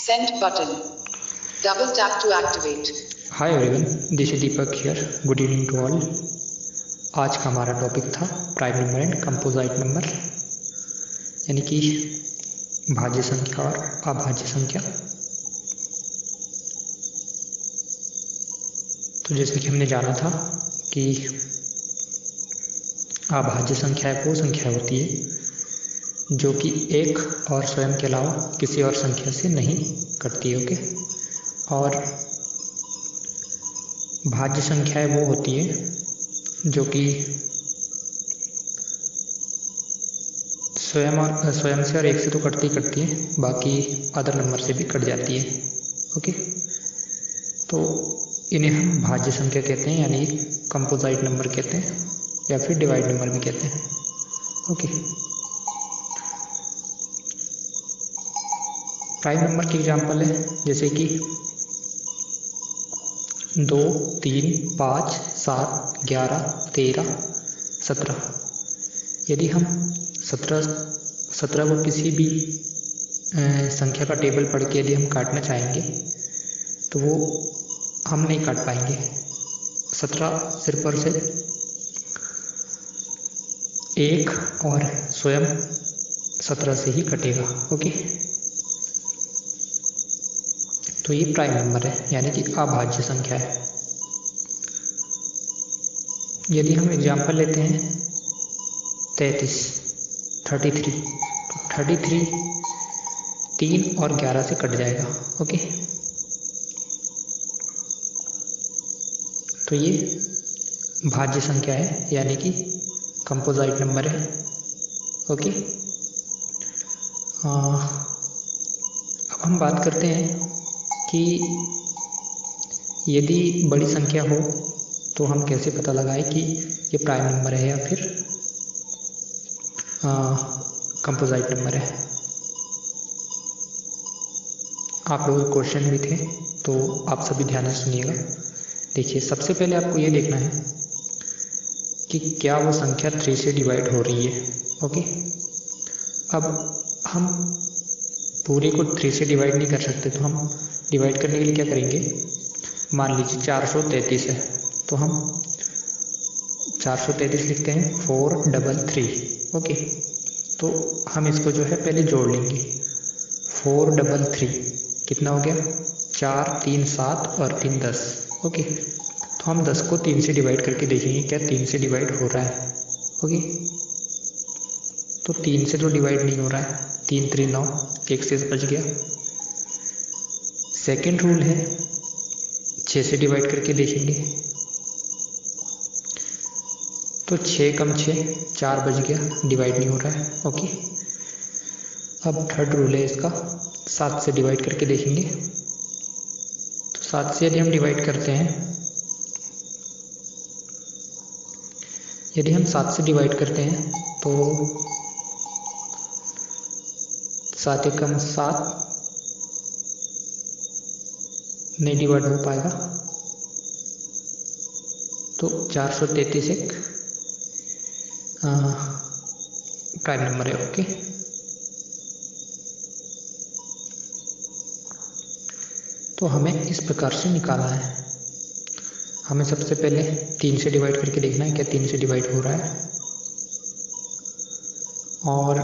Send button. Double tap to activate. Hi everyone, this is Deepak here. Good evening to all. आज का हमारा topic था prime number and composite number, यानी कि भाज्य संख्या और अभाज्य संख्या। तो जैसे कि हमने जाना था कि अभाज्य संख्या एक वो संख्या होती है जो कि एक और स्वयं के अलावा किसी और संख्या से नहीं कटती है। ओके, और भाज्य संख्याएं वो होती है जो कि स्वयं से और एक से तो कटती है, बाकी अदर नंबर से भी कट जाती है। ओके, तो इन्हें हम भाज्य संख्या कहते हैं, यानी कंपोजिट नंबर कहते हैं या फिर डिवाइड नंबर भी कहते हैं। ओके, प्राइम नंबर के एग्जाम्पल है जैसे कि 2, 3, 5, 7, 11, 13, 17। यदि हम 17 को किसी भी संख्या का टेबल पढ़ के यदि हम काटना चाहेंगे तो वो हम नहीं काट पाएंगे। 17 सिर्फ और सिर्फ एक और स्वयं 17 से ही कटेगा। ओके, तो ये प्राइम नंबर है, यानी कि अभाज्य संख्या है। यदि हम एग्जाम्पल लेते हैं 33, तो 33 3 और 11 से कट जाएगा। ओके, तो ये भाज्य संख्या है, यानी कि कंपोजिट नंबर है। ओके, अब हम बात करते हैं कि यदि बड़ी संख्या हो तो हम कैसे पता लगाएं कि ये प्राइम नंबर है या फिर कंपोजिट नंबर है। आप लोगों के क्वेश्चन भी थे तो आप सभी ध्यान से सुनिएगा। देखिए, सबसे पहले आपको ये देखना है कि क्या वो संख्या 3 से डिवाइड हो रही है। ओके, अब हम पूरे को 3 से डिवाइड नहीं कर सकते, तो हम डिवाइड करने के लिए क्या करेंगे, मान लीजिए 433 है तो हम 433 लिखते हैं 433। ओके, तो हम इसको जो है पहले जोड़ लेंगे। 433 कितना हो गया, 4, 3, 7 और 3, 10। ओके, तो हम 10 को 3 से डिवाइड करके देखेंगे क्या 3 से डिवाइड हो रहा है। ओके, तो 3 से तो डिवाइड नहीं हो रहा है, 3 3 9, 1 से बच गया। सेकेंड रूल है 6 से डिवाइड करके देखेंगे, तो 6 कम 6 4 बच गया, डिवाइड नहीं हो रहा है। ओके, अब थर्ड रूल है इसका, 7 से डिवाइड करके देखेंगे, तो 7 से यदि हम डिवाइड करते हैं, यदि हम 7 से डिवाइड करते हैं तो 7 एकम 7 नहीं डिवाइड हो पाएगा, तो 433 एक प्राइम नंबर है। ओके, तो हमें इस प्रकार से निकालना है। हमें सबसे पहले 3 से डिवाइड करके देखना है क्या 3 से डिवाइड हो रहा है, और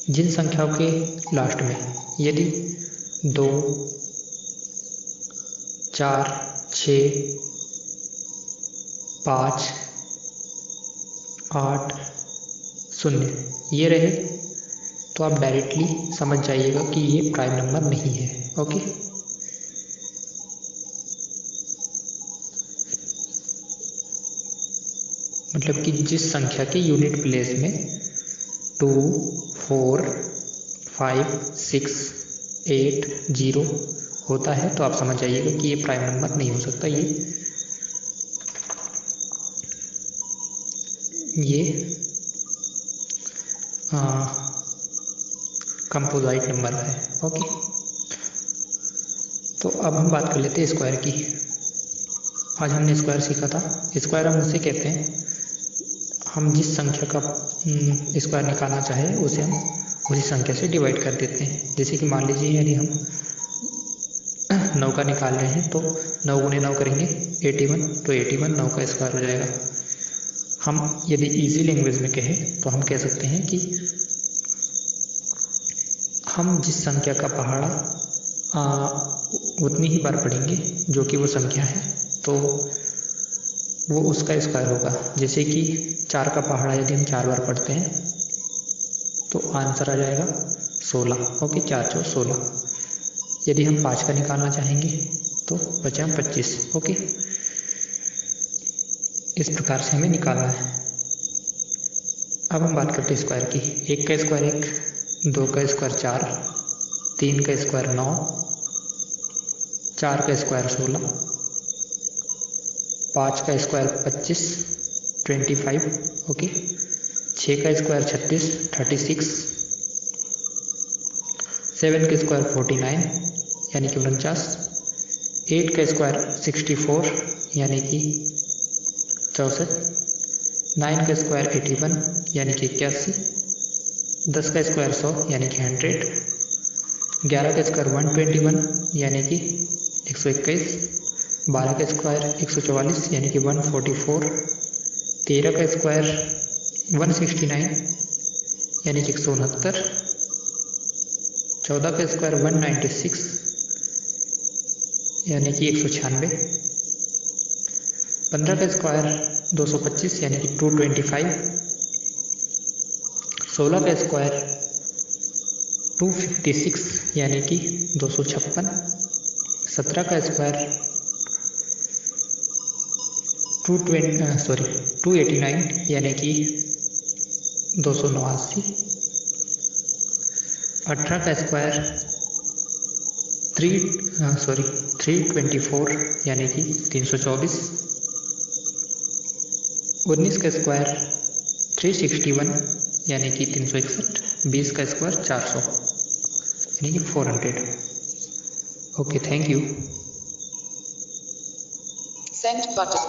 जिन संख्याओं के लास्ट में यदि 2, 4, 6, 5, 8, 0 ये रहे तो आप डायरेक्टली समझ जाइएगा कि ये प्राइम नंबर नहीं है। ओके, मतलब कि जिस संख्या के यूनिट प्लेस में 2, 4, 5, 6, 8, 0 होता है तो आप समझ जाइएगा कि ये प्राइम नंबर नहीं हो सकता, ये कंपोजिट नंबर है। ओके, तो अब हम बात कर लेते हैं स्क्वायर की। आज हमने स्क्वायर सीखा था। स्क्वायर हम उसे कहते हैं, हम जिस संख्या का स्क्वायर निकालना चाहे उसे हम उसी संख्या से डिवाइड कर देते हैं। जैसे कि मान लीजिए यदि हम 9 का निकाल रहे हैं तो 9 गुणे 9 करेंगे 81, तो 81 9 का स्क्वायर हो जाएगा। हम यदि इजी लैंग्वेज में कहें तो हम कह सकते हैं कि हम जिस संख्या का पहाड़ा उतनी ही बार पढ़ेंगे जो कि वो संख्या है, तो वो उसका स्क्वायर होगा। जैसे कि 4 का पहाड़ा यदि हम 4 बार पढ़ते हैं तो आंसर आ जाएगा 16। ओके, 4 4 16। यदि हम 5 का निकालना चाहेंगे तो बचा 25। ओके, इस प्रकार से हमें निकालना है। अब हम बात करते हैं स्क्वायर की। 1 का स्क्वायर 1, 2 का स्क्वायर 4, 3 का स्क्वायर 9, 4 का स्क्वायर 16, 5 का स्क्वायर 25 25। ओके, 6 का स्क्वायर 36 36, 7 का स्क्वायर 49 यानी कि 49, 8 का स्क्वायर 64 यानी कि 64, 9 का स्क्वायर 81 यानी कि 81, 10 का स्क्वायर 100 यानी कि 100, 11 का स्क्वायर 121 यानी कि 121, 12 का स्क्वायर 144 यानी कि 144, 13 का स्क्वायर 169 यानी कि 169, 14 का स्क्वायर 196 यानी कि 196, 15 का स्क्वायर 225 यानी कि 225, 16 का स्क्वायर 256 यानी कि 256, 17 का स्क्वायर 289 यानी कि 289, 18 का स्क्वायर 324 यानी कि 324, 19 का स्क्वायर 361 यानी कि 361, 20 का स्क्वायर 400 यानी कि 400। Okay, thank you. Send button.